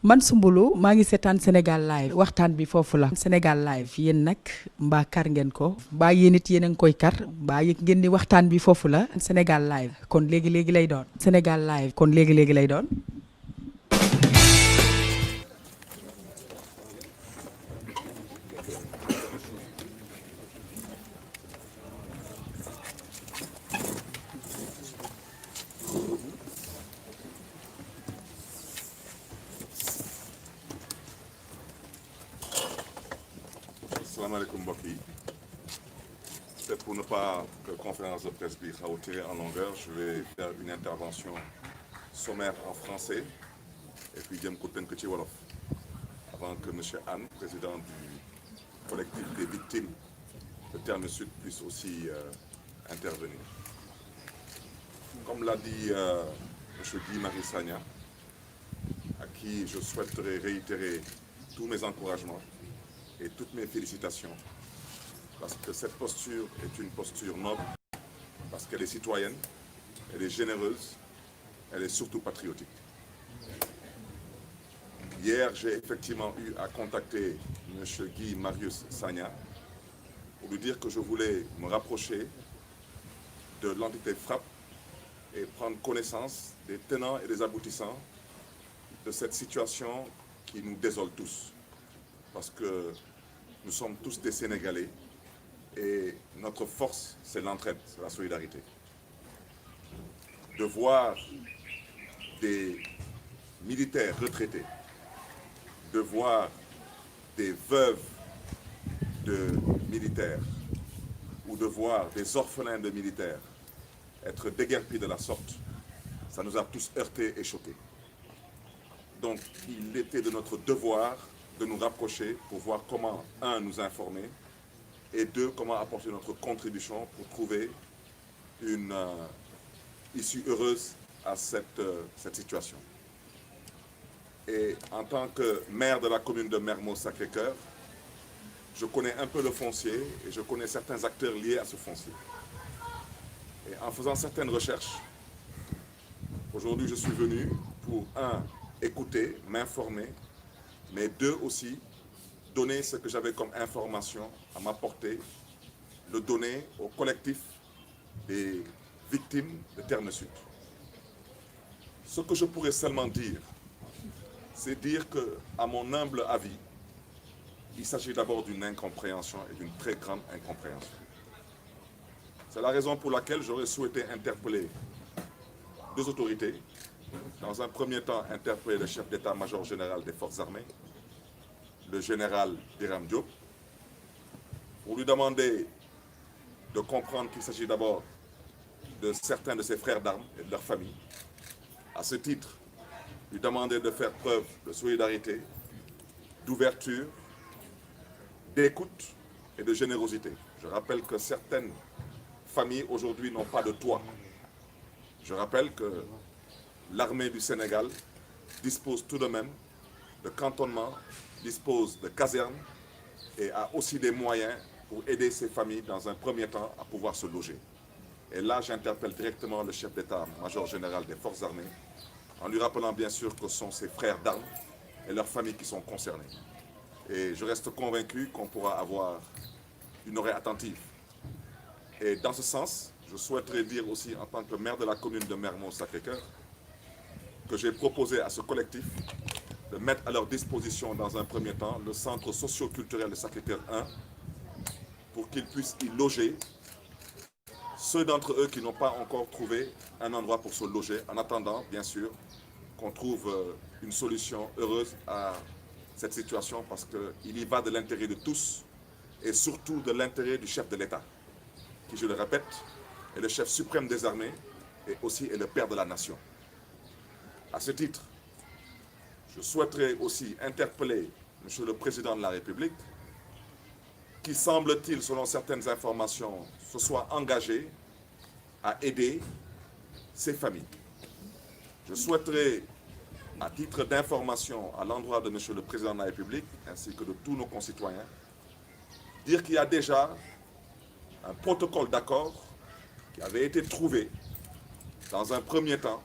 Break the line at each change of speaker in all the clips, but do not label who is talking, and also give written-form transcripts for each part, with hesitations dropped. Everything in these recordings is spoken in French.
man Soumboulou maa ngi seetaan Sénégal live waxtaan bi foofu la Sénégal live yéen nag mbaa kar ngeen ko mbaa yéen it yéen a ngi koy kar mbaa yëg ngeen ni waxtaan bi foofu la Sénégal live kon léegi lay doon Sénégal live kon léegi lay doon.
Asalaamaaleykum mbokk yi. Peut-être pour ne pas que conférence de presse bi xaw a tirer en longueur, je vais faire une intervention sommaire en français et puis jëm ko tënk ci wolof avant que monsieur Anne, président du collectif des victimes de Terme Sud, puisse aussi intervenir. Comme l'a dit monsieur Guy Marius Sagna, à qui je souhaiterais réitérer tous mes encouragements et toutes mes félicitations, parce que cette posture est une posture noble, parce qu'elle est citoyenne, elle est généreuse, elle est surtout patriotique. Hier, j'ai effectivement eu à contacter M. Guy Marius Sagna pour lui dire que je voulais me rapprocher de l'entité FRAPP et prendre connaissance des tenants et des aboutissants de cette situation qui nous désole tous, parce que nous sommes tous des Sénégalais et notre force, c'est l'entraide, c'est la solidarité. De voir des militaires retraités, de voir des veuves de militaires ou de voir des orphelins de militaires être déguerpis de la sorte, ça nous a tous heurtés et choqués. Donc, il était de notre devoir de nous rapprocher pour voir comment, un, nous informer, et deux, comment apporter notre contribution pour trouver une issue heureuse à cette situation. Et en tant que maire de la commune de Mermoz-Sacré-Cœur, je connais un peu le foncier et je connais certains acteurs liés à ce foncier. Et en faisant certaines recherches, aujourd'hui je suis venu pour, un, écouter, m'informer, mais deux aussi, donner ce que j'avais comme information à ma portée, le donner au collectif des victimes de Terme Sud. Ce que je pourrais seulement dire, c'est dire que, à mon humble avis, il s'agit d'abord d'une incompréhension et d'une très grande incompréhension. C'est la raison pour laquelle j'aurais souhaité interpeller deux autorités. Dans un premier temps, interpeller le chef d'état-major général des forces armées, le général Biram Diop, pour lui demander de comprendre qu'il s'agit d'abord de certains de ses frères d'armes et de leur famille. À ce titre, lui demander de faire preuve de solidarité, d'ouverture, d'écoute et de générosité. Je rappelle que certaines familles aujourd'hui n'ont pas de toit. Je rappelle que l'armée du Sénégal dispose tout de même de cantonnements, dispose de casernes et a aussi des moyens pour aider ces familles dans un premier temps à pouvoir se loger. Et là, j'interpelle directement le chef d'état-major général des forces armées en lui rappelant bien sûr que ce sont ses frères d'armes et leurs familles qui sont concernées. Et je reste convaincu qu'on pourra avoir une oreille attentive. Et dans ce sens, je souhaiterais dire aussi en tant que maire de la commune de Mermoz-Sacré-Cœur que j'ai proposé à ce collectif de mettre à leur disposition dans un premier temps le centre socio-culturel de Sacré-Cœur 1 pour qu'ils puissent y loger ceux d'entre eux qui n'ont pas encore trouvé un endroit pour se loger, en attendant, bien sûr, qu'on trouve une solution heureuse à cette situation, parce qu'il y va de l'intérêt de tous et surtout de l'intérêt du chef de l'État, qui, je le répète, est le chef suprême des armées et aussi est le père de la nation. À ce titre, je souhaiterais aussi interpeller Monsieur le Président de la République, qui semble-t-il, selon certaines informations, se soit engagé à aider ces familles. Je souhaiterais, à titre d'information à l'endroit de Monsieur le Président de la République, ainsi que de tous nos concitoyens, dire qu'il y a déjà un protocole d'accord qui avait été trouvé dans un premier temps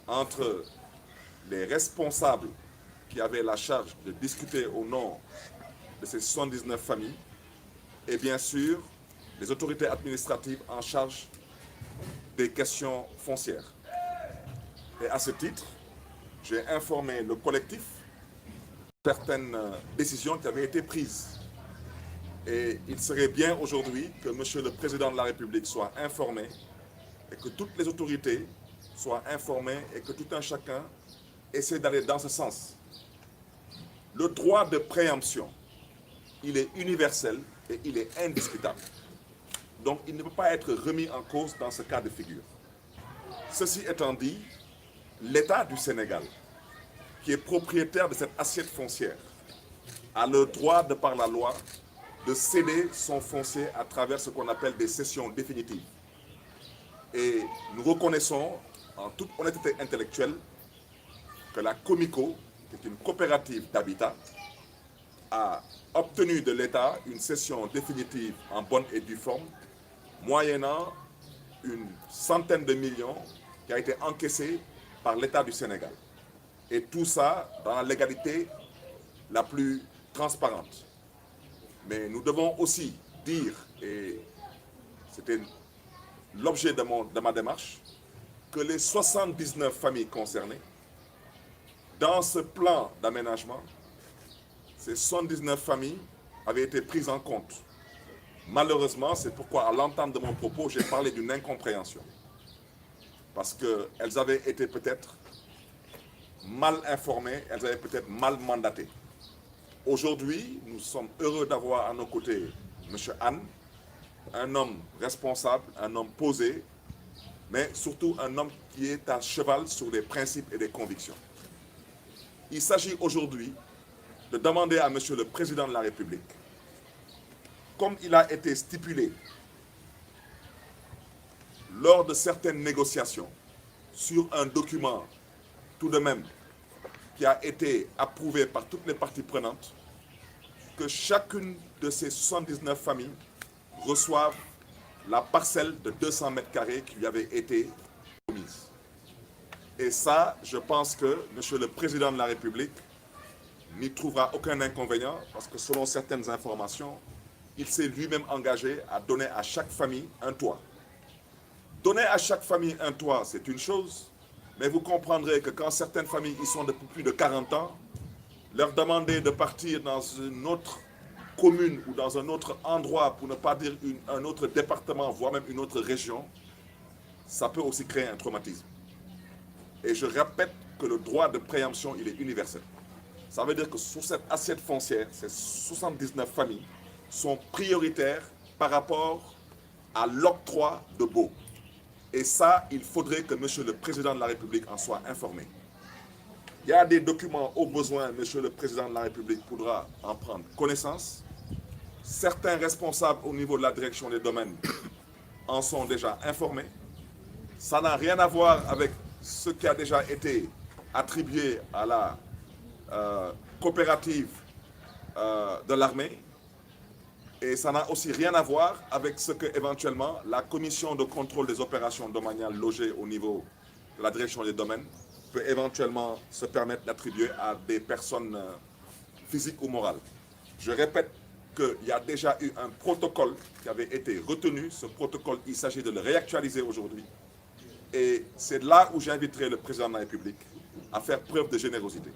entre les responsables qui avait la charge de discuter au nom de ces 79 familles, et bien sûr les autorités administratives en charge des questions foncières. Et à ce titre, j'ai informé le collectif de certaines décisions qui avaient été prises. Et il serait bien aujourd'hui que Monsieur le Président de la République soit informé et que toutes les autorités soient informées et que tout un chacun essaie d'aller dans ce sens. Le droit de préemption, il est universel et il est indiscutable. Donc il ne peut pas être remis en cause dans ce cas de figure. Ceci étant dit, l'État du Sénégal, qui est propriétaire de cette assiette foncière, a le droit, de par la loi, de céder son foncier à travers ce qu'on appelle des cessions définitives. Et nous reconnaissons, en toute honnêteté intellectuelle, que la Comico, qui est une coopérative d'habitat, a obtenu de l'État une cession définitive en bonne et due forme, moyennant une centaine de millions qui a été encaissée par l'État du Sénégal. Et tout ça dans la légalité la plus transparente. Mais nous devons aussi dire, et c'était l'objet de ma démarche, que les 79 familles concernées, dans ce plan d'aménagement, ces 79 familles avaient été prises en compte. Malheureusement, c'est pourquoi à l'entame de mon propos, j'ai parlé d'une incompréhension. Parce qu'elles avaient été peut-être mal informées, elles avaient peut-être mal mandatées. Aujourd'hui, nous sommes heureux d'avoir à nos côtés M. Anne, un homme responsable, un homme posé, mais surtout un homme qui est à cheval sur des principes et des convictions. Il s'agit aujourd'hui de demander à M. le Président de la République, comme il a été stipulé lors de certaines négociations sur un document tout de même qui a été approuvé par toutes les parties prenantes, que chacune de ces 79 familles reçoive la parcelle de 200 mètres carrés qui lui avait été promise. Et ça, je pense que M. le Président de la République n'y trouvera aucun inconvénient parce que selon certaines informations, il s'est lui-même engagé à donner à chaque famille un toit. Donner à chaque famille un toit, c'est une chose, mais vous comprendrez que quand certaines familles y sont depuis plus de 40 ans, leur demander de partir dans une autre commune ou dans un autre endroit, pour ne pas dire un autre département, voire même une autre région, ça peut aussi créer un traumatisme. Et je répète que le droit de préemption, il est universel. Ça veut dire que sur cette assiette foncière, ces 79 familles sont prioritaires par rapport à l'octroi de baux. Et ça, il faudrait que M. le Président de la République en soit informé. Il y a des documents au besoin, M. le Président de la République pourra en prendre connaissance. Certains responsables au niveau de la direction des domaines en sont déjà informés. Ça n'a rien à voir avec ce qui a déjà été attribué à la coopérative de l'armée. Et ça n'a aussi rien à voir avec ce que éventuellement la commission de contrôle des opérations domaniales logée au niveau de la direction des domaines peut éventuellement se permettre d'attribuer à des personnes physiques ou morales. Je répète qu'il y a déjà eu un protocole qui avait été retenu. Ce protocole, il s'agit de le réactualiser aujourd'hui. Et c'est là où j'inviterai le Président de la République à faire preuve de générosité.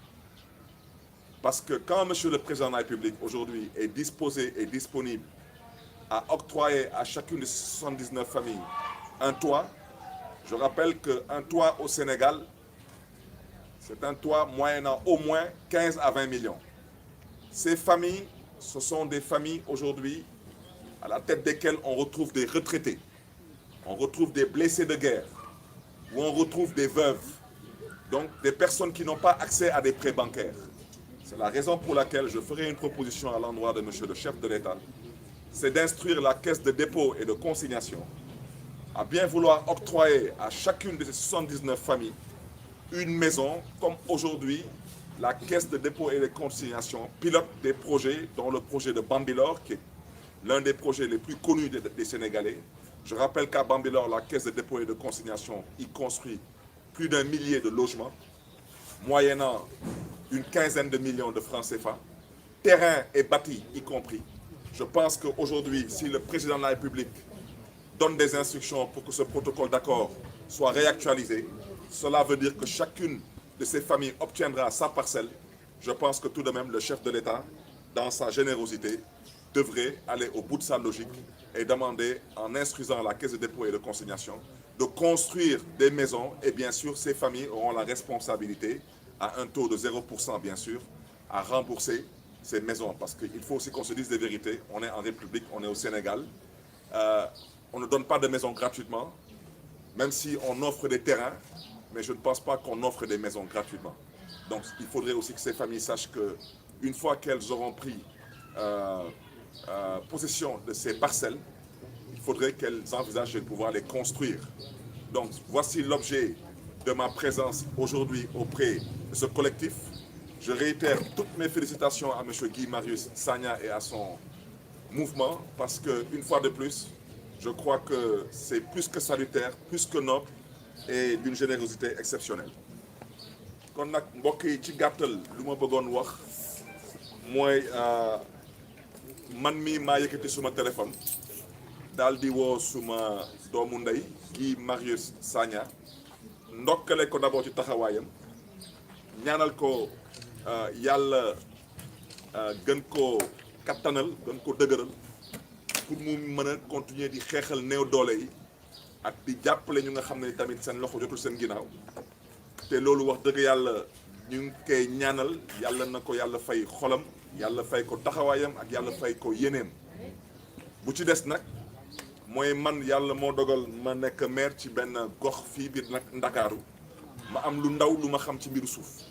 Parce que quand M. le Président de la République aujourd'hui est disposé et disponible à octroyer à chacune de 79 familles un toit, je rappelle qu'un toit au Sénégal, c'est un toit moyennant au moins 15 à 20 millions. Ces familles, ce sont des familles aujourd'hui à la tête desquelles on retrouve des retraités, on retrouve des blessés de guerre, où on retrouve des veuves, donc des personnes qui n'ont pas accès à des prêts bancaires. C'est la raison pour laquelle je ferai une proposition à l'endroit de M. le chef de l'État, c'est d'instruire la caisse de dépôt et de consignation à bien vouloir octroyer à chacune de ces 79 familles une maison, comme aujourd'hui la caisse de dépôt et de consignation pilote des projets, dont le projet de Bambilor, qui est l'un des projets les plus connus des Sénégalais. Je rappelle qu'à Bambilor, la caisse de dépôt et de consignation y construit plus d'1 millier de logements, moyennant une quinzaine de millions de francs CFA, terrain et bâti y compris. Je pense qu'aujourd'hui, si le président de la République donne des instructions pour que ce protocole d'accord soit réactualisé, cela veut dire que chacune de ces familles obtiendra sa parcelle. Je pense que tout de même, le chef de l'État, dans sa générosité, devrait aller au bout de sa logique et demander, en instruisant la Caisse de dépôt et de consignation, de construire des maisons. Et bien sûr, ces familles auront la responsabilité, à un taux de 0% bien sûr, à rembourser ces maisons. Parce qu'il faut aussi qu'on se dise des vérités. On est en République, on est au Sénégal. On ne donne pas de maisons gratuitement, même si on offre des terrains, mais je ne pense pas qu'on offre des maisons gratuitement. Donc il faudrait aussi que ces familles sachent qu'une fois qu'elles auront pris possession de ces parcelles, il faudrait qu'elles envisagent de pouvoir les construire. Donc voici l'objet de ma présence aujourd'hui auprès de ce collectif. Je réitère toutes mes félicitations à M. Guy Marius Sagna et à son mouvement, parce qu'une fois de plus, je crois que c'est plus que salutaire, plus que noble et d'une générosité exceptionnelle. kon nag mbokk yi ci gàttal lu ma bëggoon wax mooy man mi maa yëkkati suma téléphone daal di woo suma doomu ndey Guy Marius Sagna ndokkale ko d'abord ci taxawaayam ñaanal ko yàlla gën ko kattanal gën ko dëgëral pour mu mën a continuer di xeexal néew doole yi ak di jàppale ñu nga xam ne tamit seen loxo jotul seen ginnaaw te loolu wax dëgg yàlla ñu ngi koy ñaanal yàlla na ko yàlla fay xolam yàlla fay ko taxawaayam ak yàlla fay ko yéeneem bu ci des nag mooy man yàlla moo dogal ma nekk maire ci benn gox fii biir nag Ndakaaru ma am lu ndaw lu ma xam ci mbiru suuf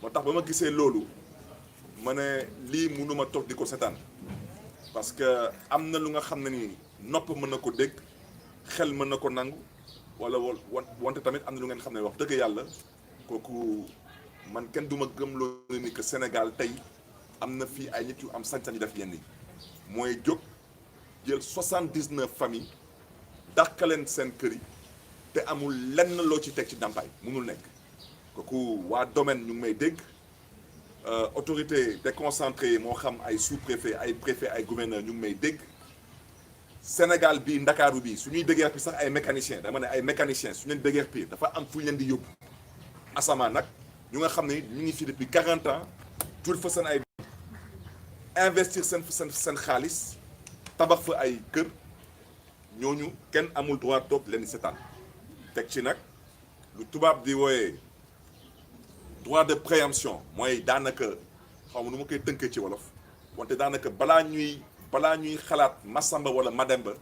moo tax ba ma gisee loolu ma ne lii mënuma toog di ko setaan parce que am na lu nga xam ne ni nopp mën na ko dégg xel mën na ko nangu wala wante tamit am na lu ngeen xam ne wax dëgg yàlla kooku man kenn du ma gëm loolu ni que Sénégal tey am na fii ay nit yu am sañ-sañ def yenn yi mooy jóg jël 79 familles dàqaleen seen kër yi te amul lenn loo ci teg ci ndàmpaay mënul nekk kooku waa domaine ñu ngi may dégg autorité déconcentrée moo xam ay sous-préfet ay préfet ay gouverneur ñu ngi may dégg Sénégal bi Ndakaaru bi suñuy déguerpir sax ay mécaniciens dama ne ay mécaniciens suñu leen déguerpir dafa am fu ñu leen di yóbbu asamaan nag ñu nga xam ne ñu ngi fi depuis 40 ans jul fa seen ay investir seen xaalis tabax fa ay kër ñooñu kenn amul droit toog leen seetaan teg ci nag lu tubaab di wooyee droit de préemption mooy daanaka xaw ma nu ma koy tënkee ci wolof wante daanaka balaa ñuy xalaat Masamba wala Mademba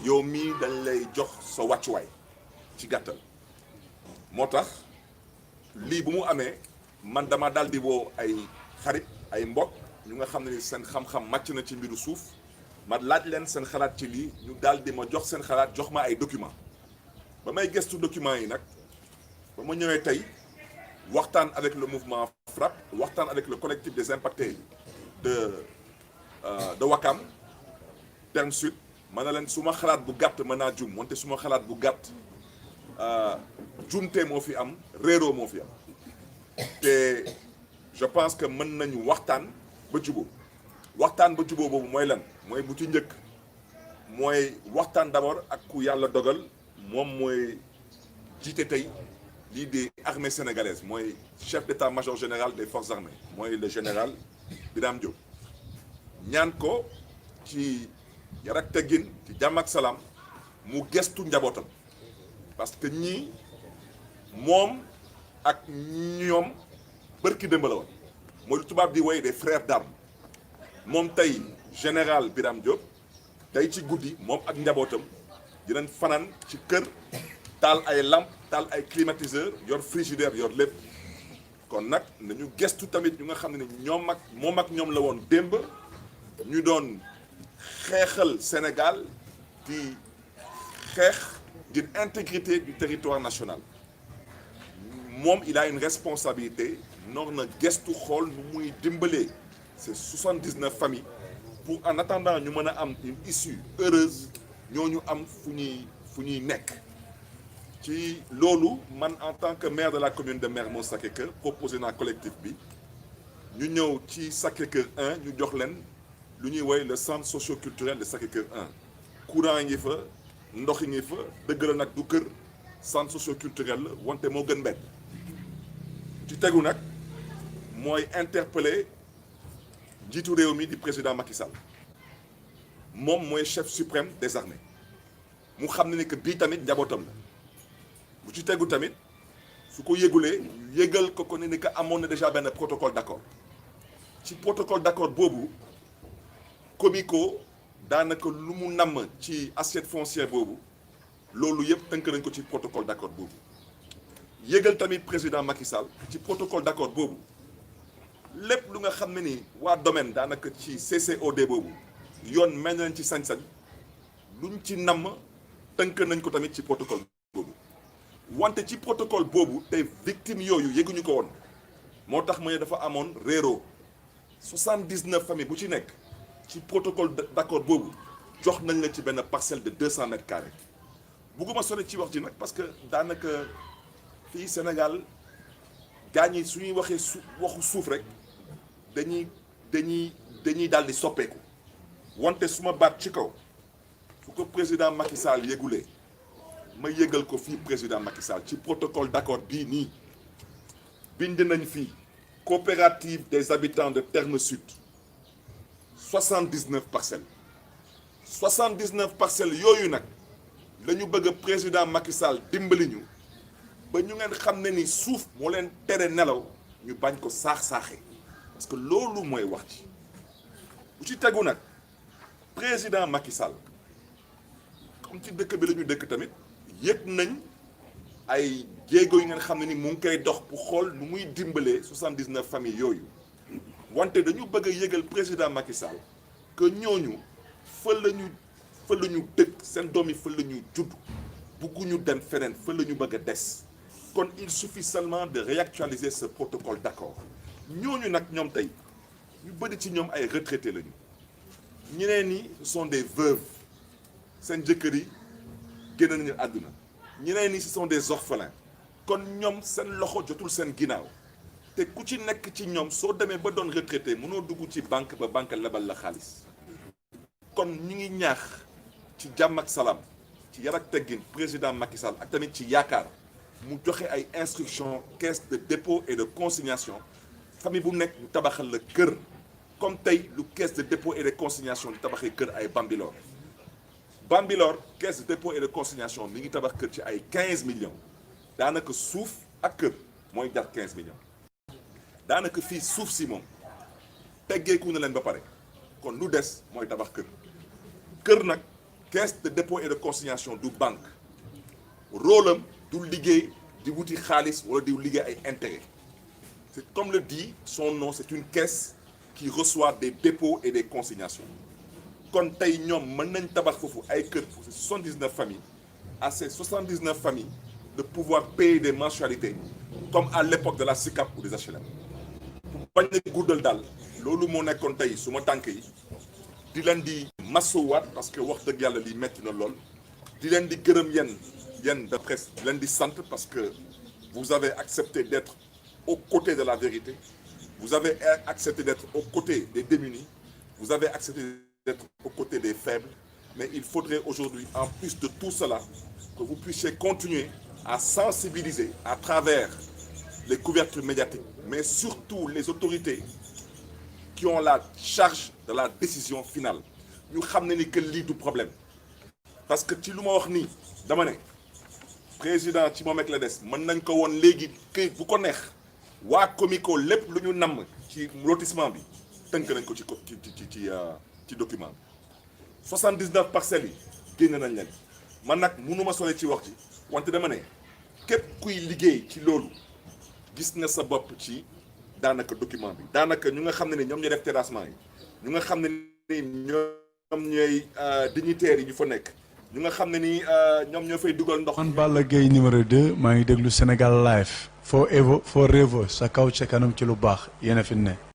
yow mii dañ lay jox sa wàccuwaay ci gàttal moo tax lii bu mu amee man dama daal di woo ay xarit ay mbokk ñu nga xam ne ni seen xam-xam màcc na ci mbiru suuf ma laaj leen seen xalaat ci lii ñu daal di ma jox seen xalaat jox ma ay documents ba may gëstu documents yi nag ba ma ñëwee tey waxtaan avec le mouvement FRAPP waxtaan avec le collectif des impactés de Wakam Terme Sud ma ne leen su ma xalaat bu gàtt mën naa jum wante su ma xalaat bu gàtt jumte moo fi am réeroo moo fi am te je pense que mën nañu waxtaan ba jubóo boobu mooy lan mooy bu ci njëkk mooy waxtaan d'abord ak ku yàlla dogal moom mooy jiite tey lii di armée sénégalaise mooy chef d'état-major général des forces armées mooy le général Birame Diop ñaan ko ci yar ak teggin ci jàmm ak salaam mu gestu njabootam parce que ñii moom ak ñoom bërki démb la woon mooy lu tubaab di woy des frères d'armes moom tey général Birame Diop tey ci guddi moom ak njabootam dinañ fanaan ci kër taal ay lampe taal ay climatiseur yor frigidaire yor lépp kon nag nañu gestu tamit ñu nga xam ne ñoom ak moom ak ñoom la woon démb ñu doon xeexal Sénégal di xeex ngir intégrité du territoire national moom il a une responsabilité noor na gestu xool nu muy dimbalee ces 79 familles pour en attendant ñu mën a am une issue heureuse ñooñu am fu ñuy nekk ci loolu man en tant que maire de la commune de Mermoz Sacré-Cœur proposé naa collectif bi ñu ñëw ci Sacré-Cœur 1 ñu jox leen lu ñuy woy le centre socio-culturel de Sacré-Cœur 1 courant ngi fa ndox ngi fa dëgg la nag du kër centre socio-culturel la wante moo gën mbedd ci tegu nag mooy interpeller njiitu réew mi di président Macky Sall moom mooy chef suprême des armées mu xam ne ni que bii tamit njabootam la bu ci tegu tamit su ko yëgulee yëgal ko ni que amoon na déjà benn protocole d'accord ci protocole d'accord boobu Comico daanaka lu mu namm ci assiette foncière boobu loolu yëpp tënk nañ ko ci protocole d'accord boobu yëgal tamit président Macky Sall ci protocole d'accord boobu lépp lu nga xam ne ni waa domaine daanaka ci CCOD boobu yoon mel nañ ci sañ-sañ luñ ci namm tënk nañ ko tamit ci protocole boobu wante ci protocole boobu te victime yooyu yëguñu ko woon moo tax mu ne dafa amoon réeroo 79 familles bu ci nekk ci protocole d'accord boobu jox nañ la ci benn parcelle de 200 mètres carrés bugguma sori ci wax ji nag parce que daanaka fii Sénégal gaañ yi suñuy waxee waxu suuf rek dañuy daal di soppeeku wante su ma baat ci kaw fu ko président Macky Sall yëgulee ma yëgal ko fii président Macky Sall ci protocole d'accord bii nii bind nañ fii coopérative des habitants de Terme Sud 79 parcelles 79 parcelles yooyu nag la ñu bëgg président Macky Sall dimbali ñu ba ñu ngeen xam ne ni suuf moo leen tere nelaw ñu bañ ko saax-saaxee parce que loolu mooy wax ci bu ci tegu nag président Macky Sall comme ci dëkk bi la ñu dëkk tamit yëg nañ ay jéego yi ngeen xam ne ni mu ngi koy dox pour xool nu muy dimbalee 79 familles yooyu wante dañu bëgg a yëgal président Macky Sall que ñooñu fa la ñu dëkk seen doom yi fa la ñu judd bugguñu dem feneen fa la ñu bëgg a des kon il suffit seulement de réactualiser ce protocole d'accord ñooñu nag ñoom tey ñu bëri ci ñoom ay retraités lañu ñeneen ñi ce sont des veuves seen jëkkër yi génn nañu àdduna ñeneen ñi ce sont des orphelins kon ñoom seen loxo jotul seen ginnaaw te ku ci nekk ci ñoom soo demee ba doon retraité mënoo dugg ci banque ba banque lebal la xaalis kon ñu ngi ñaax ci jàmm ak salaam ci yar ak teggin président Macky Sall ak tamit ci yaakaar mu joxe ay instructions caisse de dépôt et de consignation famille bu nekk ñu tabaxal la kër comme tey lu caisse de dépôt et de consignation di tabaxee kër ay Bambilor caisse de dépôt et de consignation mi ngi tabax kër ci ay 15 millions daanaka suuf ak kër mooy jar 15 millions daanaka fii suuf si moom teggeeku na leen ba pare kon lu des mooy tabax kër nag caisse de dépôt et de consignation du banque rôle am du liggéey di wuti xaalis wala di liggéey ay intérêt c'est comme le dit son nom c'est une caisse qui reçoit des dépôts et des consignations kon tey ñoom mën nañ tabax foofu ay kër pour ces 79 familles à ces 79 familles de pouvoir payer des mensualités comme à l'époque de la SICAP ou des HLM pour bañ a guddal daal loolu moo nekkoon tey suma tànk yi di leen di masowaat parce que wax dëgg yàlla lii metti na lool di leen di gërëm yéen de presse di leen di sant parce que vous avez accepté d'être aux côtés de la vérité vous avez accepté d'être aux côtés des démunis vous avez accepté d'être aux côtés des faibles mais il faudrait aujourd'hui en plus de tout cela que vous puissiez continuer à sensibiliser à travers les couvertures médiatiques mais surtout les autorités qui ont la charge de la décision finale ñu xam ne ni que lii du problème parce que ci lu ma wax nii dama ne président ci moom ak la des mën nañ ko woon léegi këyit bu ko neex waa Comico lépp lu ñu namm ci lotissement bi tënk nañ ko ci document bi 79 parcelles yi génn nañ leen man nag mënuma sole ci wax ci wante dama ne képp kuy liggéey ci loolu gis nga sa bopp ci daanaka document bi daanaka ñu nga xam ne ni ñoom ñooy def terrassement yi ñu nga xam ne ni ñoom ñooy dignitaires yi ñu fa nekk ñu nga xam ne ni ñoom ñoo fay dugal ndox.
man Balla Gaye numéro 2 maa ngi déglu Sénégal live forever sa kaw ca kanam ci lu baax yéen a fi ne.